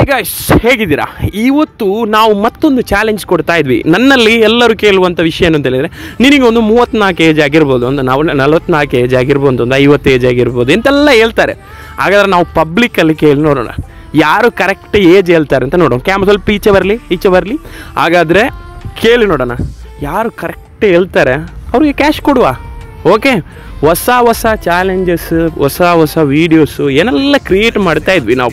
Hi guys, ಹೇಗಿದ್ದೀರಾ? ಇವತ್ತು ನಾವು ಮತ್ತೊಂದು ಚಾಲೆಂಜ್ ಕೊಡ್ತಾ ಇದ್ವಿ. ನನ್ನಲ್ಲಿ ಎಲ್ಲರೂ ಕೇಳುವಂಥ ವಿಷಯ ಏನು ಅಂತ ಹೇಳಿದರೆ, ನಿನಗೊಂದು 34 ಏಜ್ ಆಗಿರ್ಬೋದು, ಒಂದು 44 ಏಜ್ ಆಗಿರ್ಬೋದು, ಒಂದು 50 ಏಜ್ ಆಗಿರ್ಬೋದು ಎಂತೆಲ್ಲ ಹೇಳ್ತಾರೆ. ಹಾಗಾದ್ರೆ ನಾವು ಪಬ್ಲಿಕ್ಕಲ್ಲಿ ಕೇಳಿ ನೋಡೋಣ ಯಾರು ಕರೆಕ್ಟ್ ಏಜ್ ಹೇಳ್ತಾರೆ ಅಂತ ನೋಡೋಣ. ಕ್ಯಾಮ್ರಾ ಸ್ವಲ್ಪ ಈಚೆ ಬರಲಿ. ಹಾಗಾದರೆ ಕೇಳಿ ನೋಡೋಣ ಯಾರು ಕರೆಕ್ಟ್ ಹೇಳ್ತಾರೆ ಅವ್ರಿಗೆ ಕ್ಯಾಶ್ ಕೊಡುವ. ಓಕೆ, ಹೊಸ ಚಾಲೆಂಜಸ್, ಹೊಸ ವೀಡಿಯೋಸು ಏನೆಲ್ಲ ಕ್ರಿಯೇಟ್ ಮಾಡ್ತಾ ಇದ್ವಿ ನಾವು.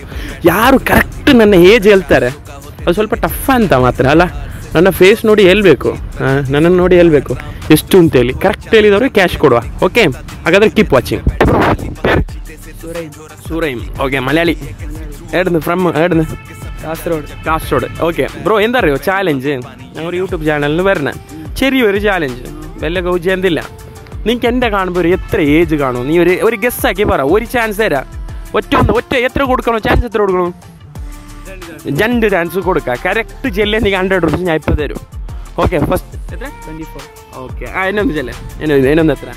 ಯಾರು ಕರೆಕ್ಟ್ ನನ್ನ ಏಜ್ ಹೇಳ್ತಾರೆ ಅದು ಸ್ವಲ್ಪ ಟಫ್ ಅಂತ ಮಾತ್ರ ಅಲ್ಲ, ನನ್ನ ಫೇಸ್ ನೋಡಿ ಹೇಳ್ಬೇಕು, ನನ್ನನ್ನು ನೋಡಿ ಹೇಳ್ಬೇಕು ಎಷ್ಟು ಅಂತೇಳಿ. ಕರೆಕ್ಟ್ ಹೇಳಿದವ್ರಿಗೆ ಕ್ಯಾಶ್ ಕೊಡುವ. ಓಕೆ, ಹಾಗಾದರೆ ಕೀಪ್ ವಾಚಿಂಗ್. ಸೂರೈಮ್. ಓಕೆ, ಮಲಯಾಳಿ. എവിടുന്ന് കാസർഗോഡ്. ഓക്കെ ബ്രോ, എന്താ അറിയോ ചാലഞ്ച്? ഞങ്ങൾ യൂട്യൂബ് ചാനലിന് വരണ ചെറിയൊരു ചാലഞ്ച്, വലിയ ഗൗജി എന്തില്ല. നിങ്ങൾക്ക് എൻ്റെ കാണുമ്പോൾ എത്ര ഏജ് കാണും? നീ ഒരു ഗസ്സാക്കി പറ, ഒരു ചാൻസ് തരാം. ഒറ്റ എത്ര കൊടുക്കണോ? ചാൻസ് എത്ര കൊടുക്കണം? 2 ചാൻസ് കൊടുക്കുക. കറക്റ്റ് ചെല്ലേ നീ 100 rupees ഞാൻ ഇപ്പോൾ തരും. ഓക്കെ, ഫസ്റ്റ് എത്ര? 24. ഓക്കെ, എന്നൊന്ന് ചെല്ലേ, എന്നൊന്ന് എത്ര?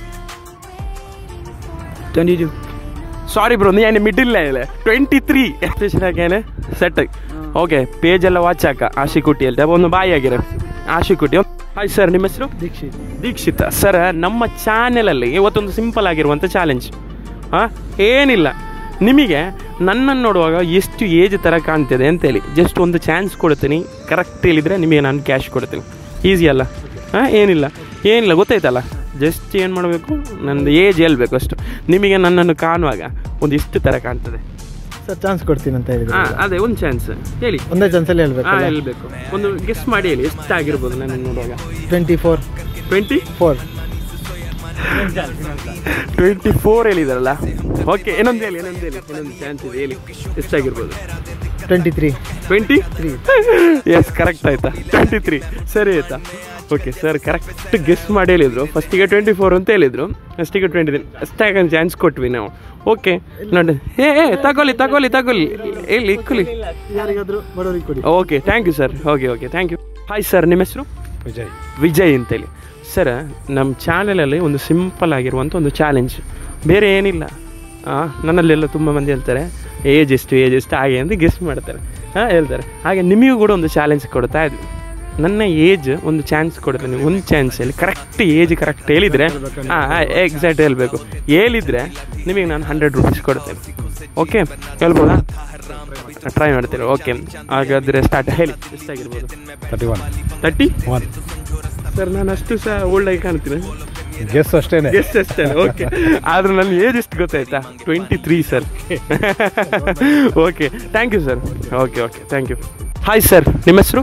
22. ಸಾರಿ ಬ್ರೋ, ನೀ ಏನು ಮಿಡ್ಡಿಲ್ಲ. 23 ಎಷ್ಟೇಷನಾಕೇನೆ ಸೆಟ್. ಓಕೆ, ಪೇಜೆಲ್ಲ ವಾಚ್ ಹಾಕ. ಆಶಿಕುಟ್ಟಿ ಅಲ್ದೆ ಒಂದು ಬಾಯಿ ಆಗಿರ. ಆಶಿಕುಟ್ಟಿ. ಹಾಯ್ ಸರ್, ನಿಮ್ಮ ಹೆಸರು? ದೀಕ್ಷಿತ. ಸರ್, ನಮ್ಮ ಚಾನೆಲಲ್ಲಿ ಇವತ್ತೊಂದು ಸಿಂಪಲ್ ಆಗಿರುವಂಥ ಚಾಲೆಂಜ್. ಏನಿಲ್ಲ, ನಿಮಗೆ ನನ್ನನ್ನು ನೋಡುವಾಗ ಎಷ್ಟು ಏಜ್ ಥರ ಕಾಣ್ತಿದೆ ಅಂತೇಳಿ ಜಸ್ಟ್ ಒಂದು ಚಾನ್ಸ್ ಕೊಡ್ತೀನಿ. ಕರೆಕ್ಟ್ ಹೇಳಿದರೆ ನಿಮಗೆ ನಾನು ಕ್ಯಾಶ್ ಕೊಡ್ತೀನಿ. ಈಸಿ ಅಲ್ಲ? ಏನಿಲ್ಲ ಗೊತ್ತಾಯ್ತಲ್ಲ. ಜಸ್ಟ್ ಏನು ಮಾಡಬೇಕು, ನನ್ನದು ಏಜ್ ಹೇಳ್ಬೇಕು ಅಷ್ಟು. ನಿಮಗೆ ನನ್ನನ್ನು ಕಾಣುವಾಗ ಒಂದು ಎಷ್ಟು ಥರ ಕಾಣ್ತದೆ ಸರ್? ಚಾನ್ಸ್ ಕೊಡ್ತೀನಿ ಅಂತ ಹೇಳಿದ್ರೆ ಅದೇ ಒಂದು ಚಾನ್ಸ್ ಹೇಳಿ. ಒಂದೇ ಚಾನ್ಸಲ್ಲಿ ಹೇಳ್ಬೇಕು. ಒಂದು ಗೆಸ್ ಮಾಡಿ ಹೇಳಿ ಎಷ್ಟಾಗಿರ್ಬೋದು ನನ್ನನ್ನು ನೋಡುವಾಗ. 24 ಹೇಳಿದಾರಲ್ಲ. ಓಕೆ, ಇನ್ನೊಂದು ಹೇಳಿ. ಇನ್ನೊಂದು ಚಾನ್ಸ್ ಇದೆ, ಹೇಳಿ ಎಷ್ಟಾಗಿರ್ಬೋದು? 23. ಎಸ್, ಕರೆಕ್ಟ್ ಆಯ್ತಾ? 23 ಸರಿ ಆಯ್ತಾ? ಓಕೆ ಸರ್, ಕರೆಕ್ಟ್ ಗೆಸ್ ಮಾಡಿ ಹೇಳಿದ್ರು. ಫಸ್ಟಿಗೆ 24 ಅಂತ ಹೇಳಿದ್ರು, ಫಸ್ಟಿಗೆ 23 ಅಷ್ಟಾಗ ಚಾನ್ಸ್ ಕೊಟ್ವಿ ನಾವು. ಓಕೆ ನೋಡಿ, ತಗೊಳ್ಳಿ ಹೇಳಿ, ಇಕ್ಕಲಿ. Okay, thank you sir. Okay thank you. Hi sir, ನಿಮ್ಮ ಹೆಸರು? ವಿಜಯ್ ಅಂತೇಳಿ. ಸರ್, ನಮ್ಮ ಚಾನಲಲ್ಲಿ ಒಂದು ಸಿಂಪಲ್ ಆಗಿರುವಂಥ ಒಂದು ಚಾಲೆಂಜ್, ಬೇರೆ ಏನಿಲ್ಲ. ನನ್ನಲ್ಲೆಲ್ಲ ತುಂಬ ಮಂದಿ ಹೇಳ್ತಾರೆ ಏಜ್ ಎಷ್ಟು ಹಾಗೆ ಅಂತ ಗೆಸ್ ಮಾಡ್ತಾರೆ, ಹೇಳ್ತಾರೆ. ಹಾಗೆ ನಿಮಗೂ ಕೂಡ ಒಂದು ಚಾಲೆಂಜ್ ಕೊಡ್ತಾ ಇದ್ವಿ. ನನ್ನ ಏಜ್ ಒಂದು ಚಾನ್ಸ್ ಕೊಡ್ತೀನಿ. ಒಂದು ಚಾನ್ಸಲ್ಲಿ ಕರೆಕ್ಟ್ ಏಜ್ ಕರೆಕ್ಟ್ ಹೇಳಿದರೆ, ಎಕ್ಸಾಕ್ಟ್ ಹೇಳಬೇಕು. ಹೇಳಿದರೆ ನಿಮಗೆ ನಾನು 100 rupees ಕೊಡ್ತೇನೆ. ಓಕೆ, ಹೇಳ್ಬೋದಾ? ಟ್ರೈ ಮಾಡ್ತೀರಾ? ಓಕೆ, ಹಾಗಾದರೆ ಸ್ಟಾರ್ಟ್. ಹೇಳಿ ಎಷ್ಟಾಗಿರ್ಬೋದು? 31. ಸರ್, ನಾನು ಅಷ್ಟು ಸಹ ಓಲ್ಡಾಗಿ ಕಾಣ್ತೀನಿ. ಗೆಸ್ ಅಷ್ಟೇ. ಓಕೆ, ಆದ್ರೆ ನನ್ನ ಏಜ್ ಎಷ್ಟು ಗೊತ್ತಾಯ್ತಾ? 23 sir. Okay, thank you sir. Okay thank you. Hi sir, ನಿಮ್ಮ ಹೆಸರು?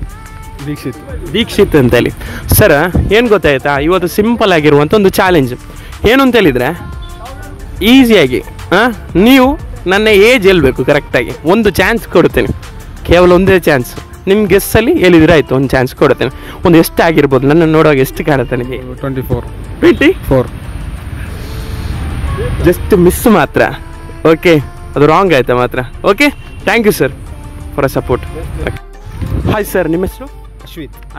ದೀಕ್ಷಿತ್ ಅಂತೇಳಿ. ಸರ್, ಏನು ಗೊತ್ತಾಯ್ತಾ, ಇವತ್ತು ಸಿಂಪಲ್ ಆಗಿರುವಂಥ ಒಂದು ಚಾಲೆಂಜ್. ಏನು ಅಂತ ಹೇಳಿದರೆ, ಈಸಿಯಾಗಿ ನೀವು ನನ್ನ ಏಜ್ ಹೇಳ್ಬೇಕು ಕರೆಕ್ಟಾಗಿ. ಒಂದು ಚಾನ್ಸ್ ಕೊಡ್ತೇನೆ, ಕೇವಲ ಒಂದೇ ಚಾನ್ಸ್. ನಿಮ್ಮ ಗೆಸ್ಸಲ್ಲಿ ಹೇಳಿದ್ರೆ ಆಯಿತು, ಒಂದು ಚಾನ್ಸ್ ಕೊಡ್ತೇನೆ. ಒಂದು ಎಷ್ಟು ಆಗಿರ್ಬೋದು? ನನ್ನ ನೋಡುವಾಗ ಎಷ್ಟು ಕಾಣುತ್ತೆ ನಿಮಗೆ? 24. ಜಸ್ಟ್ ಮಿಸ್ ಮಾತ್ರ. ಓಕೆ, ಅದು ರಾಂಗ್ ಆಯ್ತಾ ಮಾತ್ರ. Okay, thank you sir for a support. Hi sir, ನಿಮ್ಮ ಹೆಸರು?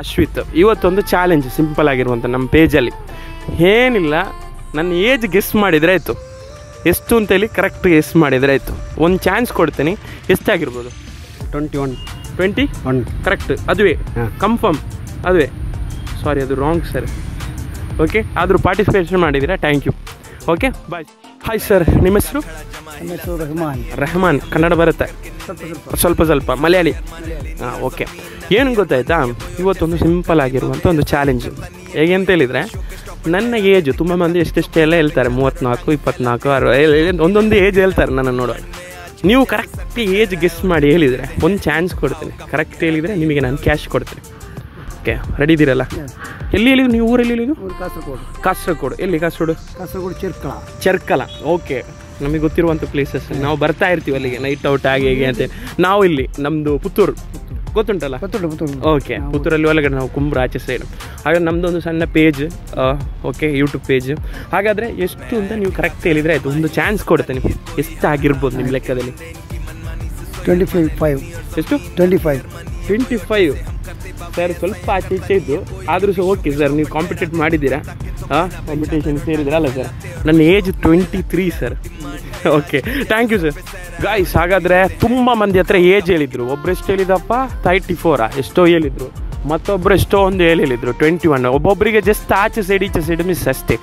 ಅಶ್ವಿತ್. ಇವತ್ತೊಂದು ಚಾಲೆಂಜ್ ಸಿಂಪಲ್ ಆಗಿರುವಂಥ ನಮ್ಮ ಪೇಜಲ್ಲಿ ಏನಿಲ್ಲ, ನನ್ನ ಏಜ್ ಗೆಸ್ ಮಾಡಿದರೆ ಆಯಿತು. ಎಷ್ಟು ಅಂತೇಳಿ ಕರೆಕ್ಟ್ ಗೆಸ್ ಮಾಡಿದರೆ ಆಯಿತು. ಒಂದು ಚಾನ್ಸ್ ಕೊಡ್ತೀನಿ. ಎಷ್ಟಾಗಿರ್ಬೋದು? 21 ಕರೆಕ್ಟ್. ಅದುವೇ ಕನ್ಫರ್ಮ್? ಅದುವೇ. ಸಾರಿ, ಅದು ರಾಂಗ್ ಸರ್. ಓಕೆ, ಆದರೂ ಪಾರ್ಟಿಸಿಪೇಷನ್ ಮಾಡಿದ್ದೀರಾ, thank you. Okay, bye. Hi sir, ನಿಮ್ಮ ಹೆಸರು? ರೆಹಮಾನ್. ಕನ್ನಡ ಬರುತ್ತೆ? ಸ್ವಲ್ಪ. ಮಲಯಾಳಿ? ಓಕೆ. ಏನು ಗೊತ್ತಾಯ್ತಾ, ಇವತ್ತೊಂದು ಸಿಂಪಲ್ ಆಗಿರುವಂಥ ಒಂದು ಚಾಲೆಂಜು. ಹೇಗೆ ಅಂತ ಹೇಳಿದರೆ, ನನ್ನ ಏಜು ತುಂಬ ಮಂದಿ ಎಷ್ಟೆಷ್ಟೆಲ್ಲ ಹೇಳ್ತಾರೆ, 34, 24, 60 ಒಂದೊಂದು ಏಜ್ ಹೇಳ್ತಾರೆ ನನ್ನ ನೋಡುವ. ನೀವು ಕರೆಕ್ಟ್ ಏಜ್ ಗೆಸ್ ಮಾಡಿ ಹೇಳಿದರೆ ಒಂದು ಚಾನ್ಸ್ ಕೊಡ್ತೀನಿ. ಕರೆಕ್ಟ್ ಹೇಳಿದರೆ ನಿಮಗೆ ನಾನು ಕ್ಯಾಶ್ ಕೊಡ್ತೀನಿ. ಓಕೆ, ರೆಡಿ ಇದ್ದೀರಲ್ಲ? ಎಲ್ಲಿ ಹೇಳಿದ್ರು ನೀವು? ಊರಲ್ಲಿ ಹೇಳಿದ್ದು? ಕಾಸರಗೋಡು. ಎಲ್ಲಿ ಕಾಸರಗೋಡು? ಚೆರ್ಕಲ. ಓಕೆ, ನಮಗೆ ಗೊತ್ತಿರುವಂಥ ಪ್ಲೇಸಸ್. ನಾವು ಬರ್ತಾ ಇರ್ತೀವಿ ಅಲ್ಲಿಗೆ ನೈಟ್ ಔಟ್ ಹೇಗೆ ಅಂತ. ನಾವು ಇಲ್ಲಿ ನಮ್ಮದು ಪುತ್ತೂರು ಗೊತ್ತುಂಟಲ್ಲ? ಓಕೆ, ಪುತ್ತೂರಲ್ಲಿ ಒಳಗಡೆ ನಾವು ಕುಂಬ್ರ ಆಚೆ ಸೈಡ್. ಹಾಗಾದ್ರೆ ನಮ್ಮದೊಂದು ಸಣ್ಣ ಪೇಜ್, ಓಕೆ, ಯೂಟ್ಯೂಬ್ ಪೇಜ್. ಹಾಗಾದರೆ ಎಷ್ಟು ಅಂತ ನೀವು ಕರೆಕ್ಟ್ ಹೇಳಿದರೆ ಆಯಿತು. ಒಂದು ಚಾನ್ಸ್ ಕೊಡ್ತೇನೆ. ಎಷ್ಟು ಆಗಿರ್ಬೋದು ನಿಮ್ಮ ಲೆಕ್ಕದಲ್ಲಿ? 25. ಎಷ್ಟು? 25. ಸರ್, ಸ್ವಲ್ಪ ಆಚೆ ಈಚೆ ಇದ್ದು ಆದರೂ ಸಹ ಓಕೆ ಸರ್. ನೀವು ಕಾಂಪಿಟೇಟ್ ಮಾಡಿದ್ದೀರಾ? ಕಾಂಪಿಟೇಷನ್ ಸೇರಿದ್ದೀರಾ ಅಲ್ಲ ಸರ್? ನನ್ನ age 23 sir. Okay, thank you sir. Guys, ಹಾಗಾದರೆ ತುಂಬ ಮಂದಿ ಹತ್ರ ಏಜ್ ಹೇಳಿದರು. ಒಬ್ರು ಎಷ್ಟು ಹೇಳಿದಪ್ಪ, 34 ಎಷ್ಟೋ ಹೇಳಿದರು. ಮತ್ತೊಬ್ಬರು ಎಷ್ಟೋ ಒಂದು ಹೇಳಿದ್ರು 21. ಒಬ್ಬೊಬ್ಬರಿಗೆ ಜಸ್ಟ್ ಆಚೆ ಸೈಡ್ ಮಿಸ್ ಅಷ್ಟೇ.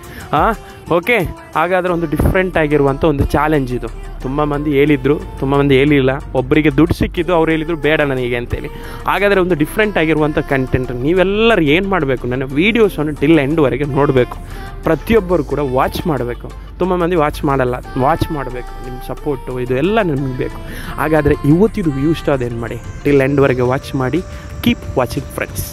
ಓಕೆ, ಹಾಗಾದರೆ ಒಂದು ಡಿಫ್ರೆಂಟ್ ಆಗಿರುವಂಥ ಒಂದು ಚಾಲೆಂಜ್ ಇದು. ತುಂಬ ಮಂದಿ ಹೇಳಿದರು, ತುಂಬ ಮಂದಿ ಹೇಳಿಲ್ಲ. ಒಬ್ಬರಿಗೆ ದುಡ್ಡು ಸಿಕ್ಕಿದ್ದು, ಅವ್ರು ಹೇಳಿದರು ಬೇಡ ನನಗೆ ಅಂತೇಳಿ. ಹಾಗಾದರೆ ಒಂದು ಡಿಫ್ರೆಂಟ್ ಆಗಿರುವಂಥ ಕಂಟೆಂಟ್ ನೀವೆಲ್ಲರೂ ಏನು ಮಾಡಬೇಕು, ನನ್ನ ವೀಡಿಯೋಸನ್ನು ಟಿಲ್ ಎಂಡ್ವರೆಗೆ ನೋಡಬೇಕು. ಪ್ರತಿಯೊಬ್ಬರು ಕೂಡ ವಾಚ್ ಮಾಡಬೇಕು. ತುಂಬ ಮಂದಿ ವಾಚ್ ಮಾಡಲ್ಲ, ವಾಚ್ ಮಾಡಬೇಕು. ನಿಮ್ಮ ಸಪೋರ್ಟು ಇದು ಎಲ್ಲ ನಮಗೆ ಬೇಕು. ಹಾಗಾದರೆ ಇವತ್ತಿದು ವ್ಯೂ ಇಷ್ಟ ಅದೇನು ಮಾಡಿ, ಟಿಲ್ ಎಂಡ್ವರೆಗೆ ವಾಚ್ ಮಾಡಿ. Keep watching friends.